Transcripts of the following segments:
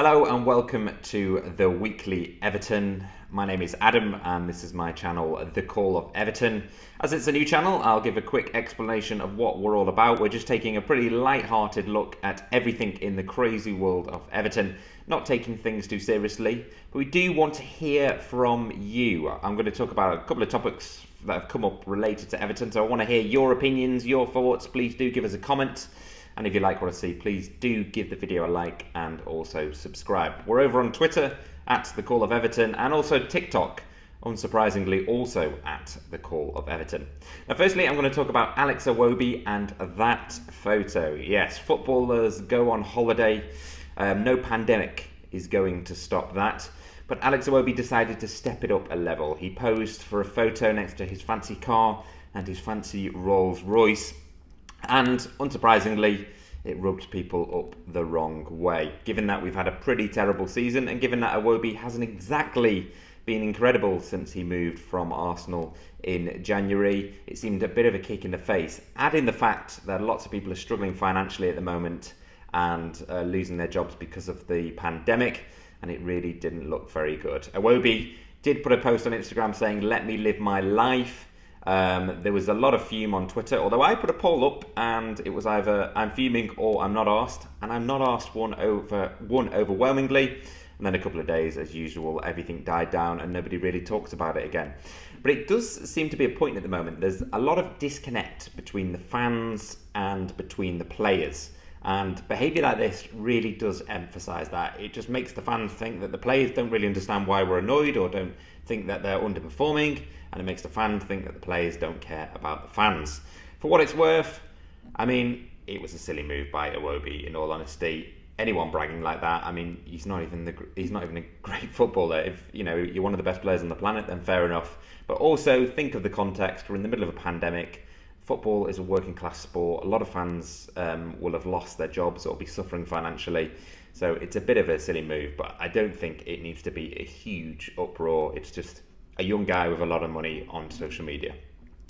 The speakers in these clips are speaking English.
Hello and welcome to the Weekly Everton. My name is Adam and this is my channel, The Call of Everton. As it's a new channel, I'll give a quick explanation of what we're all about. We're just taking a pretty light-hearted look at everything in the crazy world of Everton, not taking things too seriously, but we do want to hear from you. I'm going to talk about a couple of topics that have come up related to Everton, so I want to hear your opinions, your thoughts. Please do give us a comment. And if you like what I see, please do give the video a like and also subscribe. We're over on Twitter at The Call of Everton and also TikTok, unsurprisingly, also at The Call of Everton. Now, firstly, I'm going to talk about Alex Iwobi and that photo. Yes, footballers go on holiday. No pandemic is going to stop that. But Alex Iwobi decided to step it up a level. He posed for a photo next to his fancy car and his fancy Rolls Royce. And unsurprisingly, it rubbed people up the wrong way. Given that we've had a pretty terrible season and given that Iwobi hasn't exactly been incredible since he moved from Arsenal in January, it seemed a bit of a kick in the face. Add in the fact that lots of people are struggling financially at the moment and losing their jobs because of the pandemic, and it really didn't look very good. Iwobi did put a post on Instagram saying, "Let me live my life." There was a lot of fume on Twitter, although I put a poll up and it was either I'm fuming or I'm not arsed, and I'm not arsed won overwhelmingly, and then a couple of days as usual everything died down and nobody really talks about it again. But it does seem to be a point at the moment. There's a lot of disconnect between the fans and between the players, and behaviour like this really does emphasise that. It just makes the fans think that the players don't really understand why we're annoyed or don't think that they're underperforming, and it makes the fans think that the players don't care about the fans. For what it's worth, I mean, it was a silly move by Iwobi, in all honesty. Anyone bragging like that, I mean, he's not even a great footballer. If you're one of the best players on the planet, then fair enough. But also think of the context. We're in the middle of a pandemic. Football is a working class sport. A lot of fans will have lost their jobs or be suffering financially. So it's a bit of a silly move, but I don't think it needs to be a huge uproar. It's just a young guy with a lot of money on social media.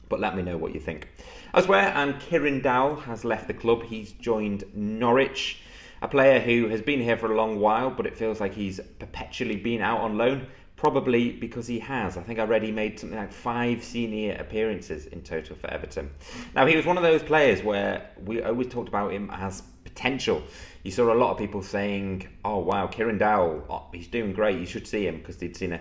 But let me know what you think. Elsewhere, and Kieran Dao has left the club. He's joined Norwich, a player who has been here for a long while, but it feels like he's perpetually been out on loan, probably because he has. I think I read he made something like 5 senior appearances in total for Everton. Now, he was one of those players where we always talked about him as potential. You saw a lot of people saying, "Oh wow, Kieran Dao, he's doing great, you should see him," because they'd seen a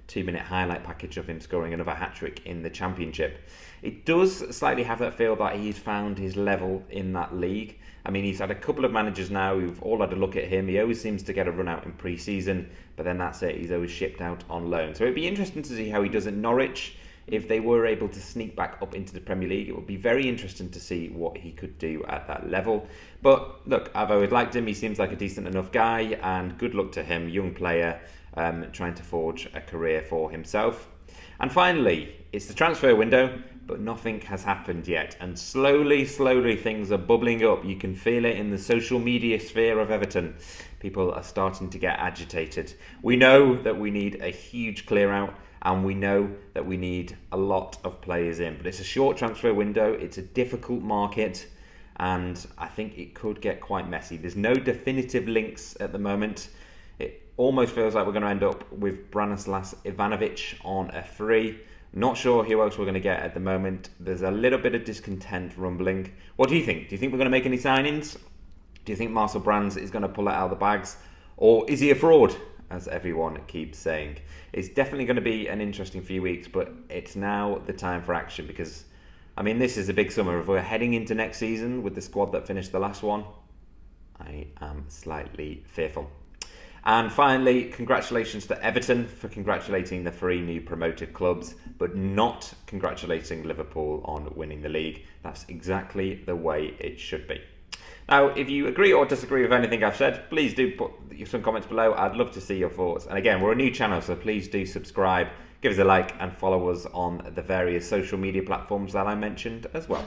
2-minute highlight package of him scoring another hat-trick in the Championship. It does slightly have that feel that he's found his level in that league. I mean, he's had a couple of managers now who've all had a look at him. He always seems to get a run out in pre-season, but then that's it. He's always shipped out on loan. So it'd be interesting to see how he does at Norwich. If they were able to sneak back up into the Premier League, it would be very interesting to see what he could do at that level. But look, I've always liked him. He seems like a decent enough guy, and good luck to him, young player, trying to forge a career for himself. And finally, it's the transfer window, but nothing has happened yet. And slowly things are bubbling up. You can feel it in the social media sphere of Everton. People are starting to get agitated. We know that we need a huge clear out, and we know that we need a lot of players in. But it's a short transfer window. It's a difficult market, and I think it could get quite messy. There's no definitive links at the moment. It almost feels like we're going to end up with Branislav Ivanovic on a free. Not sure who else we're going to get at the moment. There's a little bit of discontent rumbling. What do you think? Do you think we're going to make any signings? Do you think Marcel Brands is going to pull it out of the bags? Or is he a fraud, as everyone keeps saying? It's definitely going to be an interesting few weeks, but it's now the time for action because, I mean, this is a big summer. If we're heading into next season with the squad that finished the last one, I am slightly fearful. And finally, congratulations to Everton for congratulating the 3 new promoted clubs, but not congratulating Liverpool on winning the league. That's exactly the way it should be. Now, if you agree or disagree with anything I've said, please do put some comments below. I'd love to see your thoughts. And again, we're a new channel, so please do subscribe, give us a like, and follow us on the various social media platforms that I mentioned as well.